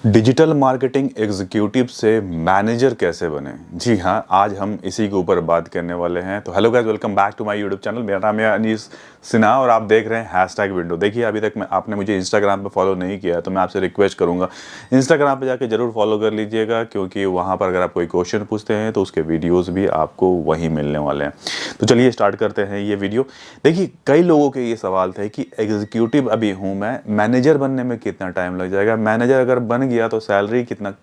Digital marketing executive से manager कैसे बने। जी हाँ, आज हम इसी के ऊपर बात करने वाले हैं। तो hello guys, welcome back to my YouTube channel. मेरा नाम है अनीस सिन्हा और आप देख रहे हैं हैशटैग विंडो। देखिए, अभी तक आपने मुझे इंस्टाग्राम पे फॉलो नहीं किया है तो मैं आपसे रिक्वेस्ट करूंगा इंस्टाग्राम पे जाके जरूर फॉलो कर लीजिएगा, क्योंकि वहाँ पर अगर आप कोई क्वेश्चन पूछते हैं तो उसके वीडियोज़ भी आपको वहीं मिलने वाले हैं। तो चलिए स्टार्ट करते हैं ये वीडियो। देखिए, कई लोगों के ये सवाल थे कि एग्जीक्यूटिव अभी हूँ मैं, मैनेजर बनने में कितना टाइम लग जाएगा, मैनेजर अगर बन गया तो सैलरी कितना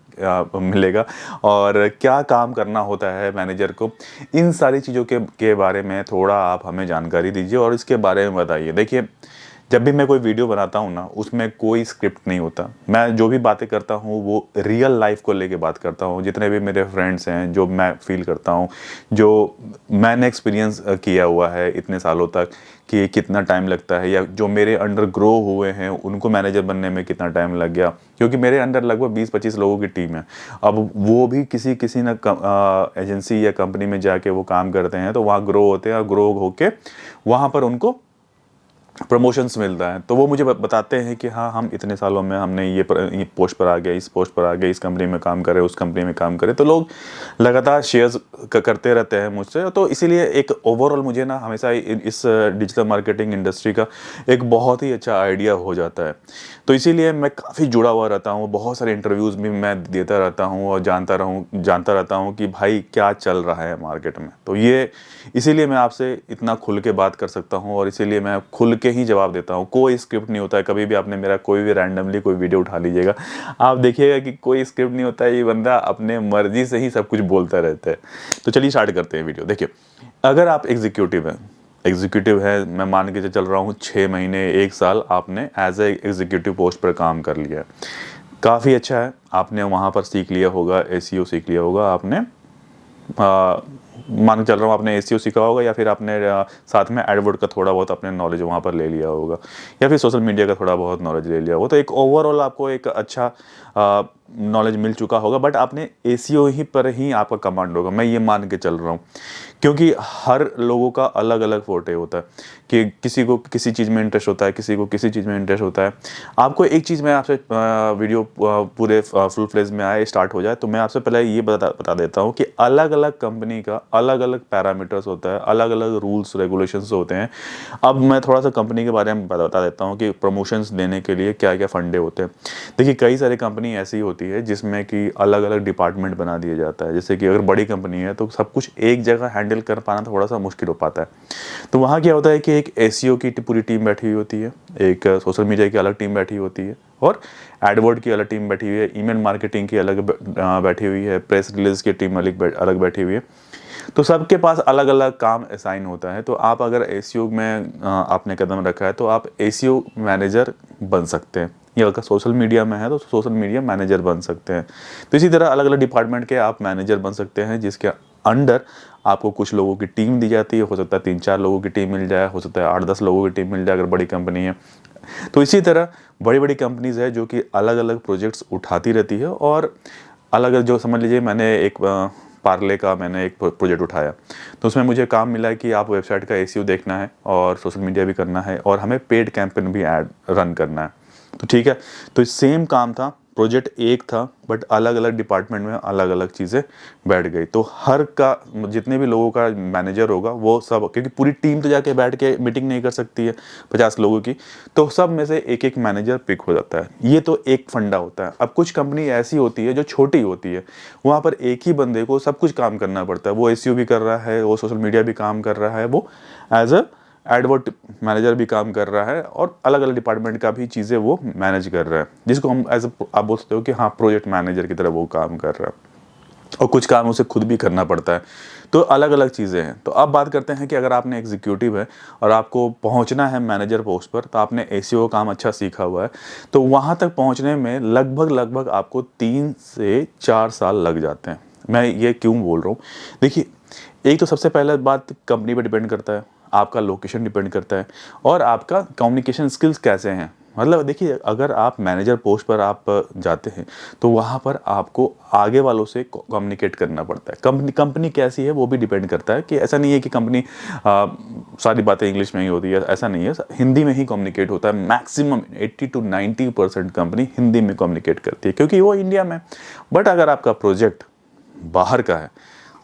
मिलेगा और क्या काम करना होता है मैनेजर को। इन सारी चीज़ों के बारे में थोड़ा आप हमें जानकारी दीजिए और इसके बारे में बताइए। देखिए, जब भी मैं कोई वीडियो बनाता हूँ ना, उसमें कोई स्क्रिप्ट नहीं होता। मैं जो भी बातें करता हूँ वो रियल लाइफ को लेके बात करता हूँ। जितने भी मेरे फ्रेंड्स हैं, जो मैं फील करता हूँ, जो मैंने एक्सपीरियंस किया हुआ है इतने सालों तक कि कितना टाइम लगता है, या जो मेरे अंडर ग्रो हुए हैं उनको मैनेजर बनने में कितना टाइम लग गया, क्योंकि मेरे अंडर लगभग 20-25 लोगों की टीम है। अब वो भी किसी किसी न एजेंसी या कंपनी में जाके वो काम करते हैं, तो वहाँ ग्रो होते हैं और ग्रो होके वहाँ पर उनको प्रमोशंस मिलता है। तो वो मुझे बताते हैं कि हाँ, हम इतने सालों में हमने ये पोस्ट पर आ गए, इस पोस्ट पर आ गए, इस कंपनी में काम करें, उस कंपनी में काम करें। तो लोग लगातार शेयर्स करते रहते हैं मुझसे। तो इसीलिए एक ओवरऑल मुझे ना हमेशा इस डिजिटल मार्केटिंग इंडस्ट्री का एक बहुत ही अच्छा आइडिया हो जाता है। तो इसीलिए मैं काफ़ी जुड़ा हुआ रहता हूँ, बहुत सारे इंटरव्यूज़ भी मैं देता रहता हूँ और जानता रहता हूँ कि भाई क्या चल रहा है मार्केट में। तो ये इसीलिए मैं आपसे इतना खुल के बात कर सकता हूँ और इसीलिए मैं खुल के ही जवाब देता हूँ। कोई स्क्रिप्ट नहीं होता है। कभी भी आपने मेरा कोई भी रैंडमली कोई वीडियो उठा लीजिएगा, आप देखिएगा कि कोई स्क्रिप्ट नहीं होता है। ये बंदा अपने मर्जी से ही सब कुछ बोलता रहता है। तो चलिए स्टार्ट करते हैं वीडियो। देखिए, अगर आप एग्जीक्यूटिव है, मैं मान के चल रहा हूँ 6 महीने 1 साल आपने एज ए एग्जीक्यूटिव पोस्ट पर काम कर लिया, काफ़ी अच्छा है। आपने वहाँ पर सीख लिया होगा, एसईओ सीख लिया होगा आपने, मान के चल रहा हूँ आपने एसईओ सीखा होगा, या फिर आपने साथ में एडवर्ड का थोड़ा बहुत अपने नॉलेज वहाँ पर ले लिया होगा, या फिर सोशल मीडिया का थोड़ा बहुत नॉलेज ले लिया होगा। तो एक ओवरऑल आपको एक अच्छा नॉलेज मिल चुका होगा। बट आपने एसईओ ही पर ही आपका कमांड होगा, मैं ये मान के चल रहा हूँ, क्योंकि हर लोगों का अलग अलग फोटे होता है कि किसी को किसी चीज़ में इंटरेस्ट होता है, किसी को किसी चीज़ में इंटरेस्ट होता है। आपको एक चीज़ में आपसे वीडियो पूरे फुल फ्लेज में आए स्टार्ट हो जाए तो मैं आपसे पहले ये बता देता हूँ कि अलग अलग कंपनी का अलग अलग पैरामीटर्स होता है, अलग अलग रूल्स रेगुलेशंस होते हैं। अब मैं थोड़ा सा कंपनी के बारे में बता देता हूँ कि प्रमोशंस देने के लिए क्या क्या फंडे होते हैं। देखिए, कई सारी कंपनी ऐसी होती है जिसमें कि अलग अलग डिपार्टमेंट बना दिया जाता है। जैसे कि अगर बड़ी कंपनी है तो सब कुछ एक जगह हैंडल कर पाना थोड़ा सा मुश्किल हो पाता है। तो वहाँ क्या होता है कि एक एसईओ की पूरी टीम बैठी हुई होती है, एक सोशल मीडिया की अलग टीम बैठी होती है, और एडवर्ड की अलग टीम बैठी हुई है, ईमेल मार्केटिंग की अलग बैठी हुई है, प्रेस रिलीज की टीम अलग बैठी हुई है। तो सबके पास अलग अलग काम असाइन होता है। तो आप अगर एसईओ में आपने कदम रखा है तो आप एसईओ मैनेजर बन सकते हैं, या अगर सोशल मीडिया में है तो सोशल मीडिया मैनेजर बन सकते हैं। तो इसी तरह अलग अलग डिपार्टमेंट के आप मैनेजर बन सकते हैं, जिसके अंडर आपको कुछ लोगों की टीम दी जाती है। हो सकता है 3-4 लोगों की टीम मिल जाए, हो सकता है 8-10 लोगों की टीम मिल जाए अगर बड़ी कंपनी है। तो इसी तरह बड़ी बड़ी कंपनीज है जो कि अलग अलग प्रोजेक्ट्स उठाती रहती है, और अलग अलग, जो समझ लीजिए मैंने एक पार्ले का मैंने एक प्रोजेक्ट उठाया, तो उसमें मुझे काम मिला कि आप वेबसाइट का एसईओ देखना है और सोशल मीडिया भी करना है और हमें पेड कैंपेन भी ऐड रन करना है। तो ठीक है, तो सेम काम था, प्रोजेक्ट एक था, बट अलग अलग डिपार्टमेंट में अलग अलग चीज़ें बैठ गई। तो हर का जितने भी लोगों का मैनेजर होगा वो सब, क्योंकि पूरी टीम तो जाके बैठ के मीटिंग नहीं कर सकती है 50 लोगों की, तो सब में से एक एक मैनेजर पिक हो जाता है। ये तो एक फंडा होता है। अब कुछ कंपनी ऐसी होती है जो छोटी होती है, वहाँ पर एक ही बंदे को सब कुछ काम करना पड़ता है। वो एसईओ भी कर रहा है, वो सोशल मीडिया भी काम कर रहा है, वो एज अ एडवर्ट मैनेजर भी काम कर रहा है, और अलग अलग डिपार्टमेंट का भी चीज़ें वो मैनेज कर रहा है, जिसको हम एज आप बोल सकते हो कि हाँ, प्रोजेक्ट मैनेजर की तरह वो काम कर रहा है। और कुछ काम उसे खुद भी करना पड़ता है। तो अलग अलग चीज़ें हैं। तो अब बात करते हैं कि अगर आपने एग्जीक्यूटिव है और आपको पहुंचना है मैनेजर पोस्ट पर, तो आपने एसईओ काम अच्छा सीखा हुआ है, तो वहाँ तक पहुँचने में लगभग आपको 3 से 4 साल लग जाते हैं। मैं ये क्यों बोल रहा हूँ, देखिए, एक तो सबसे पहले बात कंपनी पर डिपेंड करता है, आपका लोकेशन डिपेंड करता है, और आपका कम्युनिकेशन स्किल्स कैसे हैं। मतलब देखिए, अगर आप मैनेजर पोस्ट पर आप जाते हैं तो वहाँ पर आपको आगे वालों से कम्युनिकेट करना पड़ता है। कंपनी कंपनी कैसी है वो भी डिपेंड करता है, कि ऐसा नहीं है कि कंपनी सारी बातें इंग्लिश में ही होती है, ऐसा नहीं है, हिंदी में ही कम्युनिकेट होता है। मैक्सिमम 80 to 90% कंपनी हिंदी में कम्युनिकेट करती है, क्योंकि वो इंडिया में। बट अगर आपका प्रोजेक्ट बाहर का है,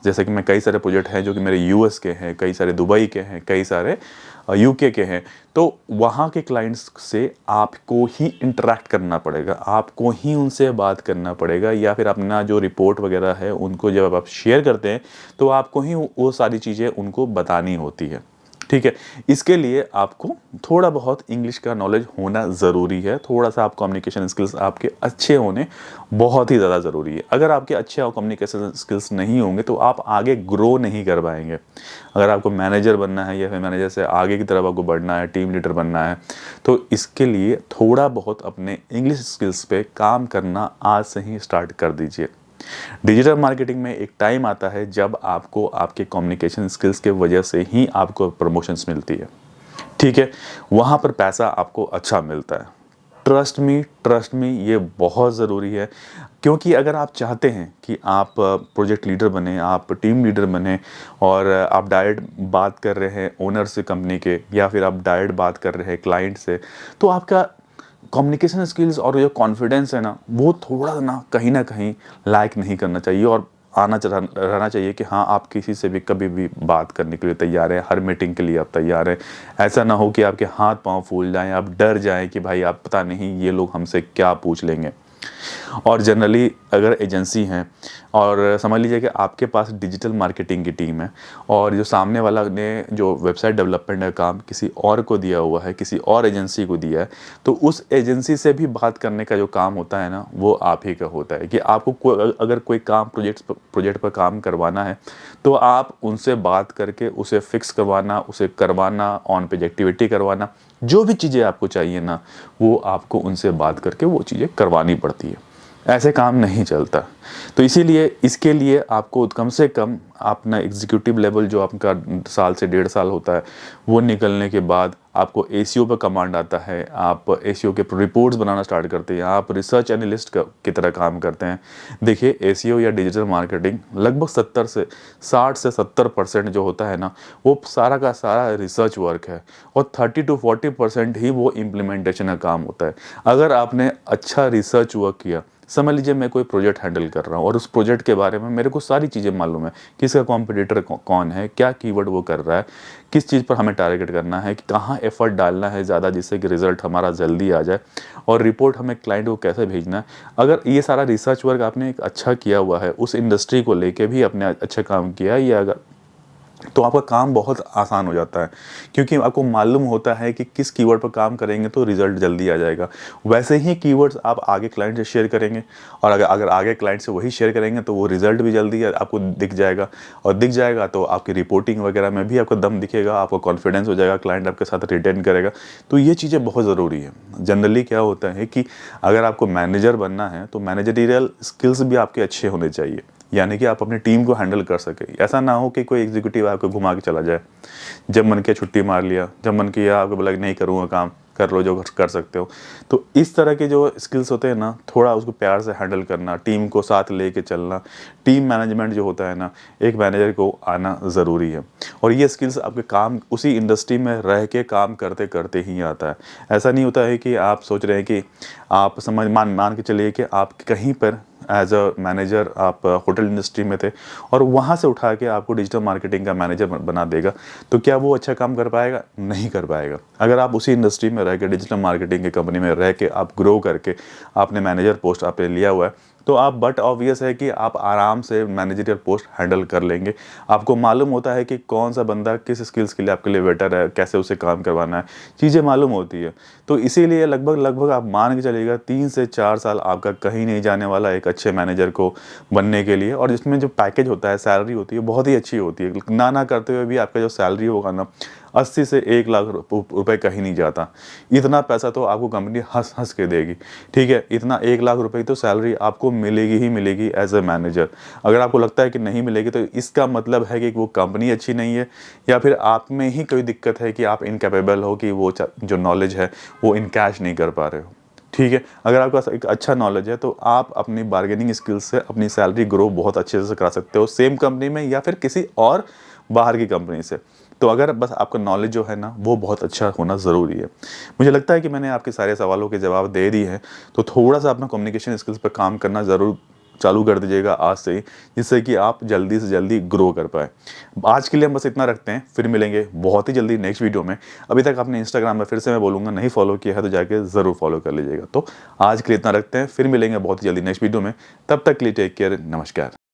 जैसे कि मैं कई सारे प्रोजेक्ट हैं जो कि मेरे यूएस के हैं, कई सारे दुबई के हैं, कई सारे यूके के हैं, तो वहाँ के क्लाइंट्स से आपको ही इंटरेक्ट करना पड़ेगा, आपको ही उनसे बात करना पड़ेगा, या फिर अपना जो रिपोर्ट वगैरह है उनको जब आप शेयर करते हैं तो आपको ही वो सारी चीज़ें उनको बतानी होती है। ठीक है, इसके लिए आपको थोड़ा बहुत इंग्लिश का नॉलेज होना ज़रूरी है। थोड़ा सा आप कम्युनिकेशन स्किल्स आपके अच्छे होने बहुत ही ज़्यादा ज़रूरी है। अगर आपके अच्छे कम्युनिकेशन स्किल्स नहीं होंगे तो आप आगे ग्रो नहीं कर पाएंगे। अगर आपको मैनेजर बनना है या फिर मैनेजर से आगे की तरफ आपको बढ़ना है, टीम लीडर बनना है, तो इसके लिए थोड़ा बहुत अपने इंग्लिश स्किल्स पे काम करना आज से ही स्टार्ट कर दीजिए। डिजिटल मार्केटिंग में एक टाइम आता है जब आपको आपके कम्युनिकेशन स्किल्स के वजह से ही आपको प्रमोशंस मिलती है। ठीक है, वहाँ पर पैसा आपको अच्छा मिलता है। ट्रस्ट मी, ये बहुत ज़रूरी है। क्योंकि अगर आप चाहते हैं कि आप प्रोजेक्ट लीडर बने, आप टीम लीडर बने, और आप डायरेक्ट बात कर रहे हैं ओनर से कंपनी के, या फिर आप डायरेक्ट बात कर रहे हैं क्लाइंट से, तो आपका कम्युनिकेशन स्किल्स और जो कॉन्फिडेंस है ना, वो थोड़ा ना कहीं लैक नहीं करना चाहिए, और रहना चाहिए कि हाँ, आप किसी से भी कभी भी बात करने के लिए तैयार हैं, हर मीटिंग के लिए आप तैयार हैं। ऐसा ना हो कि आपके हाथ पांव फूल जाएं, आप डर जाएं कि भाई आप पता नहीं ये लोग हमसे क्या पूछ लेंगे। और जनरली अगर एजेंसी हैं और समझ लीजिए कि आपके पास डिजिटल मार्केटिंग की टीम है, और जो सामने वाला ने जो वेबसाइट डेवलपमेंट का काम किसी और को दिया हुआ है, किसी और एजेंसी को दिया है, तो उस एजेंसी से भी बात करने का जो काम होता है ना, वो आप ही का होता है। कि आपको अगर कोई काम प्रोजेक्ट पर काम करवाना है, तो आप उनसे बात करके उसे फिक्स करवाना, उसे करवाना, ऑन पेज एक्टिविटी करवाना, जो भी चीज़ें आपको चाहिए ना, वो आपको उनसे बात करके वो चीज़ें करवानी पड़ती है। ऐसे काम नहीं चलता। तो इसीलिए इसके लिए आपको कम से कम अपना एग्जीक्यूटिव लेवल जो आपका साल से 1.5 साल होता है, वो निकलने के बाद आपको एसीओ पर कमांड आता है, आप एसीओ के रिपोर्ट्स बनाना स्टार्ट करते हैं, आप रिसर्च एनालिस्ट की तरह काम करते हैं। देखिए, एसीओ या डिजिटल मार्केटिंग लगभग 60 से 70% जो होता है ना, वो सारा का सारा रिसर्च वर्क है, और 30 to 40% ही वो इम्प्लीमेंटेशन का काम होता है। अगर आपने अच्छा रिसर्च वर्क किया, समझ लीजिए मैं कोई प्रोजेक्ट हैंडल कर रहा हूँ और उस प्रोजेक्ट के बारे में मेरे को सारी चीज़ें मालूम है, किसका कॉम्पिटिटर कौन है, क्या कीवर्ड वो कर रहा है, किस चीज़ पर हमें टारगेट करना है, कि कहाँ एफर्ट डालना है ज़्यादा जिससे कि रिजल्ट हमारा जल्दी आ जाए, और रिपोर्ट हमें क्लाइंट को कैसे भेजना है। अगर ये सारा रिसर्च वर्क आपने एक अच्छा किया हुआ है, उस इंडस्ट्री को लेके भी आपने अच्छा काम किया है, या अगर, तो आपका काम बहुत आसान हो जाता है, क्योंकि आपको मालूम होता है कि किस कीवर्ड पर काम करेंगे तो रिजल्ट जल्दी आ जाएगा। वैसे ही कीवर्ड्स आप आगे क्लाइंट से शेयर करेंगे, और अगर अगर आगे क्लाइंट से वही शेयर करेंगे तो वो रिजल्ट भी जल्दी आपको दिख जाएगा, और दिख जाएगा तो आपकी रिपोर्टिंग वगैरह में भी आपको दम दिखेगा, आपको कॉन्फिडेंस हो जाएगा, क्लाइंट आपके साथ रिटेन करेगा। तो ये चीज़ें बहुत ज़रूरी है। जनरली क्या होता है कि अगर आपको मैनेजर बनना है तो मैनेजरियल स्किल्स भी आपके अच्छे होने चाहिए, यानी कि आप अपनी टीम को हैंडल कर सके। ऐसा ना हो कि कोई एग्जीक्यूटिव आपको घुमा के चला जाए, जब मन किया छुट्टी मार लिया, जब मन किया आपको बोला कि नहीं करूँगा काम, कर लो जो कर सकते हो। तो इस तरह के जो स्किल्स होते हैं ना, थोड़ा उसको प्यार से हैंडल करना, टीम को साथ लेके चलना, टीम मैनेजमेंट जो होता है ना, एक मैनेजर को आना ज़रूरी है। और ये स्किल्स आपके काम उसी इंडस्ट्री में रह के काम करते करते ही आता है। ऐसा नहीं होता है कि आप सोच रहे हैं कि आप मान के चलिए कि आप कहीं पर एज अ मैनेजर आप होटल इंडस्ट्री में थे, और वहाँ से उठा के आपको डिजिटल मार्केटिंग का मैनेजर बना देगा, तो क्या वो अच्छा काम कर पाएगा? नहीं कर पाएगा। अगर आप उसी इंडस्ट्री में रह के, डिजिटल मार्केटिंग की कंपनी में रह के, आप ग्रो करके आपने मैनेजर पोस्ट आपने लिया हुआ है, तो आप बट ऑब्वियस है कि आप आराम से मैनेजरियल पोस्ट हैंडल कर लेंगे। आपको मालूम होता है कि कौन सा बंदा किस स्किल्स के लिए आपके लिए बेटर है, कैसे उसे काम करवाना है, चीज़ें मालूम होती है। तो इसीलिए लगभग आप मान के चलिएगा 3 से 4 साल आपका कहीं नहीं जाने वाला एक अच्छे मैनेजर को बनने के लिए। और जिसमें जो पैकेज होता है, सैलरी होती है, बहुत ही अच्छी होती है। ना करते हुए भी आपका जो सैलरी होगा ना, 80 से 1 लाख रुपए कहीं नहीं जाता। इतना पैसा तो आपको कंपनी हंस हंस के देगी, ठीक है। इतना 1 लाख रुपए की तो सैलरी आपको मिलेगी ही मिलेगी एज ए मैनेजर। अगर आपको लगता है कि नहीं मिलेगी तो इसका मतलब है कि वो कंपनी अच्छी नहीं है, या फिर आप में ही कोई दिक्कत है कि आप इनकैपेबल हो, कि वो जो नॉलेज है वो इनकैश नहीं कर पा रहे हो, ठीक है। अगर आपके पास एक अच्छा नॉलेज है तो आप अपनी बार्गेनिंग स्किल्स से अपनी सैलरी ग्रो बहुत अच्छे से करा सकते हो, सेम कंपनी में या फिर किसी और बाहर की कंपनी से। तो अगर बस आपका नॉलेज जो है ना वो बहुत अच्छा होना ज़रूरी है। मुझे लगता है कि मैंने आपके सारे सवालों के जवाब दे दिए हैं, तो थोड़ा सा अपना कम्युनिकेशन स्किल्स पर काम करना ज़रूर चालू कर दीजिएगा आज से ही, जिससे कि आप जल्दी से जल्दी ग्रो कर पाए। आज के लिए हम बस इतना रखते हैं, फिर मिलेंगे बहुत ही जल्दी नेक्स्ट वीडियो में। अभी तक आपने इंस्टाग्राम में, फिर से मैं बोलूँगा, नहीं फॉलो किया है तो जाके ज़रूर फॉलो कर लीजिएगा। तो आज के लिए इतना रखते हैं, फिर मिलेंगे बहुत ही जल्दी नेक्स्ट वीडियो में। तब तक के लिए टेक केयर, नमस्कार।